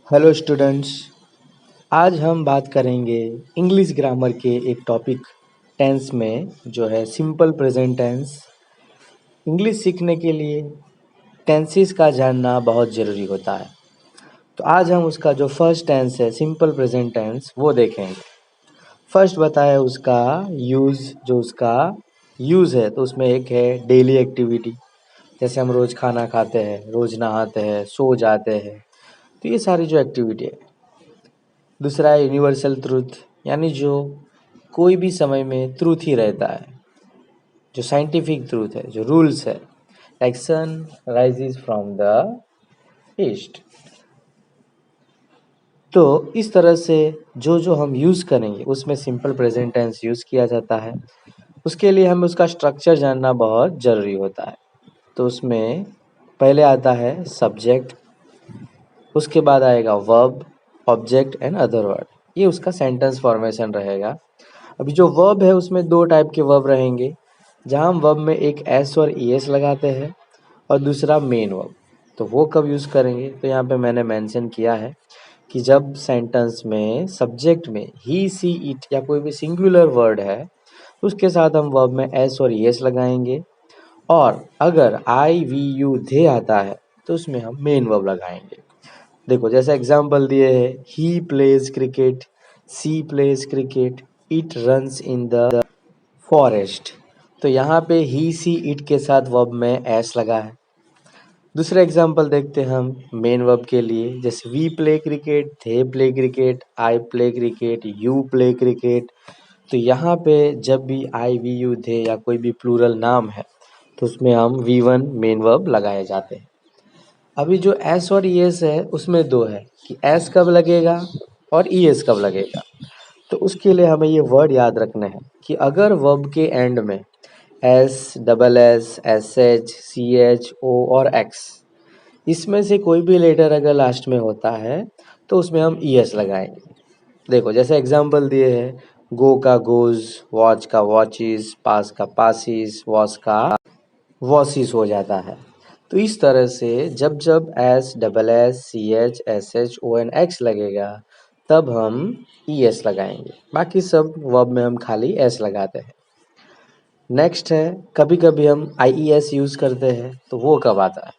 Hello students. आज हम बात करेंगे इंग्लिश ग्रामर के एक टॉपिक टेंस में जो है सिंपल प्रेजेंट टेंस। इंग्लिश सीखने के लिए टेंसेस का जानना बहुत ज़रूरी होता है। तो आज हम उसका जो फर्स्ट टेंस है सिंपल प्रेजेंट टेंस वो देखेंगे। फर्स्ट बताया उसका यूज़, जो उसका यूज़ है तो उसमें एक है डेली एक्टिविटी, जैसे हम रोज़ खाना खाते हैं, रोज़ नहाते हैं, सो जाते हैं, तो ये सारी जो एक्टिविटी है। दूसरा है यूनिवर्सल ट्रूथ, यानी जो कोई भी समय में ट्रूथ ही रहता है, जो साइंटिफिक ट्रूथ है, जो रूल्स है, like sun rises from the east. तो इस तरह से जो जो हम यूज़ करेंगे उसमें सिंपल प्रेजेंट टेंस यूज़ किया जाता है। उसके लिए हमें उसका स्ट्रक्चर जानना बहुत ज़रूरी होता है। तो उसमें पहले आता है सब्जेक्ट, उसके बाद आएगा verb, object and other word. ये उसका सेंटेंस फॉर्मेशन रहेगा। अभी जो वर्ब है उसमें दो टाइप के वर्ब रहेंगे, जहाँ हम वर्ब में एक एस और ई एस लगाते हैं और दूसरा मेन वर्ब। तो वो कब यूज़ करेंगे, तो यहाँ पे मैंने मेंशन किया है कि जब सेंटेंस में सब्जेक्ट में ही सी इट या कोई भी सिंगुलर वर्ड है उसके साथ हम वर्ब में एस और ई एस लगाएंगे, और अगर आई वी यू दे आता है तो उसमें हम मेन वर्ब लगाएंगे। देखो जैसे एग्जाम्पल दिए है, he plays cricket, she plays cricket, it runs in the forest. तो यहाँ पे ही सी इट के साथ वर्ब में एस लगा है। दूसरा एग्जाम्पल देखते हैं हम मेन वर्ब के लिए, जैसे we play cricket, they play cricket, I play cricket, you play cricket. तो यहाँ पे जब भी आई वी यू दे या कोई भी प्लूरल नाम है तो उसमें हम वी वन मेन वर्ब लगाए जाते हैं। अभी जो एस और ई एस है उसमें दो है कि एस कब लगेगा और ई एस कब लगेगा। तो उसके लिए हमें ये वर्ड याद रखना है कि अगर वर्ब के एंड में S, double S, S H, C H, O और एक्स, इसमें से कोई भी लेटर अगर लास्ट में होता है तो उसमें हम ई एस लगाएंगे। देखो जैसे एग्जाम्पल दिए हैं, गो का गोज, वॉच का वॉचिस, पास का पासिस, वॉस का वॉसिस हो जाता है। तो इस तरह से जब जब S, double S, C H, S H, O N X लगेगा तब हम ई एस लगाएंगे। बाकी सब वर्ब में हम खाली एस लगाते हैं। नेक्स्ट है कभी कभी हम आई ई एस यूज़ करते हैं, तो वो कब आता है,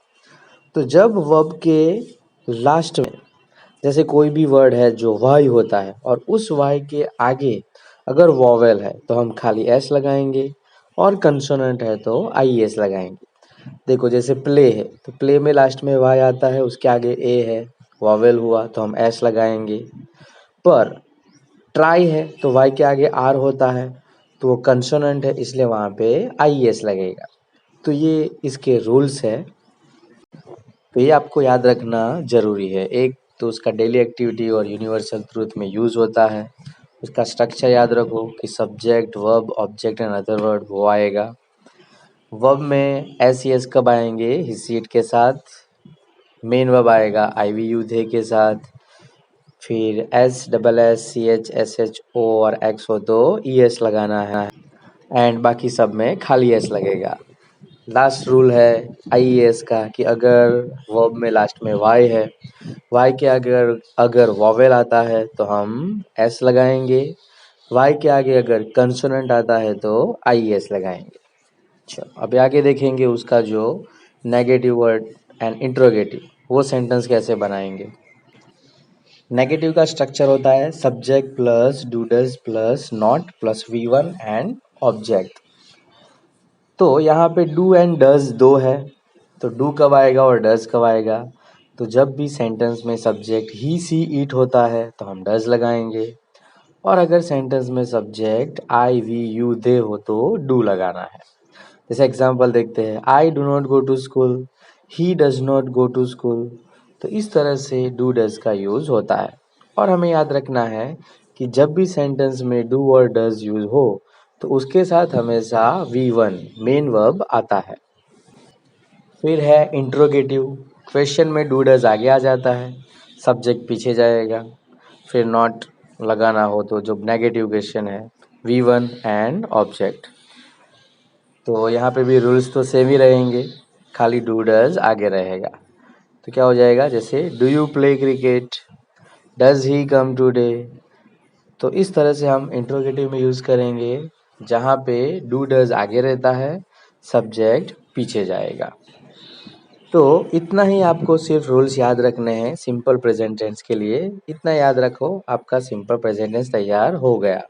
तो जब वर्ब के लास्ट में जैसे कोई भी वर्ड है जो वाई होता है और उस वाई के आगे अगर वॉवेल है तो हम खाली एस लगाएंगे, और कंसोनेंट है तो आई एस लगाएंगे। देखो जैसे प्ले है तो प्ले में लास्ट में वाई आता है, उसके आगे ए है, वॉवेल हुआ तो हम एस लगाएंगे। पर ट्राई है तो वाई के आगे आर होता है तो वो कंसोनेंट है, इसलिए वहाँ पे आई एस लगेगा। तो ये इसके रूल्स है, तो ये आपको याद रखना ज़रूरी है। एक तो उसका डेली एक्टिविटी और यूनिवर्सल ट्रूथ में यूज़ होता है। उसका स्ट्रक्चर याद रखो कि subject, verb, object and other word वो आएगा। वर्ब में एस एस कब आएंगे, हिज सीट के साथ। मेन वर्ब आएगा आई वी यू दे के साथ। फिर S, double S, C H, S H, O और एक्स हो तो ई एस लगाना है, एंड बाकी सब में खाली एस लगेगा। लास्ट रूल है आई एस का कि अगर वर्ब में लास्ट में वाई है, वाई के अगर अगर वॉवेल आता है तो हम एस लगाएंगे, वाई के आगे अगर कंसोनेंट आता है तो आई एस लगाएंगे। चलो अभी आगे देखेंगे उसका जो नेगेटिव वर्ड एंड इंट्रोगेटिव वो सेंटेंस कैसे बनाएंगे। नेगेटिव का स्ट्रक्चर होता है subject plus do does plus not plus V one and object. तो यहाँ पे डू एंड डज दो है, तो डू कब आएगा और डज कब आएगा, तो जब भी सेंटेंस में सब्जेक्ट ही सी इट होता है तो हम डज लगाएंगे, और अगर सेंटेंस में subject I we you they हो तो डू लगाना है। जैसे एग्जांपल देखते हैं, I do not go to school, he does not go to school. तो इस तरह से डू डज का यूज़ होता है। और हमें याद रखना है कि जब भी सेंटेंस में डू और डज यूज़ हो तो उसके साथ हमेशा वी वन मेन वर्ब आता है। फिर है इंट्रोगेटिव, क्वेश्चन में डू डज आगे आ जाता है, सब्जेक्ट पीछे जाएगा। फिर नॉट लगाना हो तो जो नेगेटिव क्वेश्चन है वी वन एंड ऑब्जेक्ट। तो यहाँ पे भी रूल्स तो सेम ही रहेंगे, खाली डू डज आगे रहेगा। तो क्या हो जाएगा, जैसे do you play cricket, does he come today. तो इस तरह से हम इंट्रोगेटिव में यूज़ करेंगे, जहाँ पे डू डज आगे रहता है, सब्जेक्ट पीछे जाएगा। तो इतना ही आपको सिर्फ रूल्स याद रखने हैं सिंपल प्रेजेंट टेंस के लिए। इतना याद रखो, आपका सिंपल प्रेजेंट टेंस तैयार हो गया।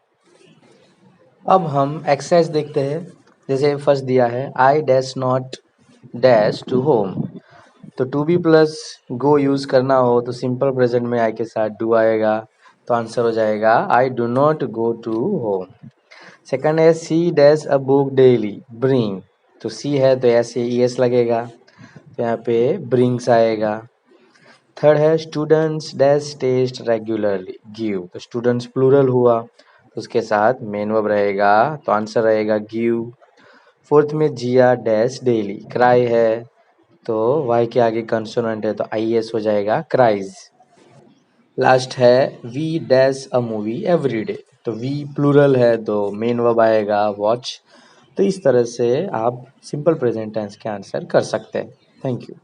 अब हम एक्सरसाइज देखते हैं। जैसे फर्स्ट दिया है, I dash not dash to home. तो to be plus go use करना हो तो सिंपल प्रेजेंट में आई के साथ डू आएगा, तो आंसर हो जाएगा I do not go to home. Second है, C dash a book daily bring. तो सी है तो ऐसे ई एस लगेगा, तो यहाँ पे ब्रिंग्स आएगा। थर्ड है, students dash test regularly give. तो स्टूडेंट्स प्लूरल हुआ, तो उसके साथ मेन वर्ब रहेगा, तो आंसर रहेगा गिव। फोर्थ में, जिया डैश डेली क्राई है, तो वाई के आगे कंसोनेंट है तो आई एस हो जाएगा क्राइज। लास्ट है, we dash a movie every day. तो वी प्लूरल है तो मेन वर्ब आएगा वॉच। तो इस तरह से आप सिंपल प्रेजेंट टेंस के आंसर कर सकते हैं। Thank you.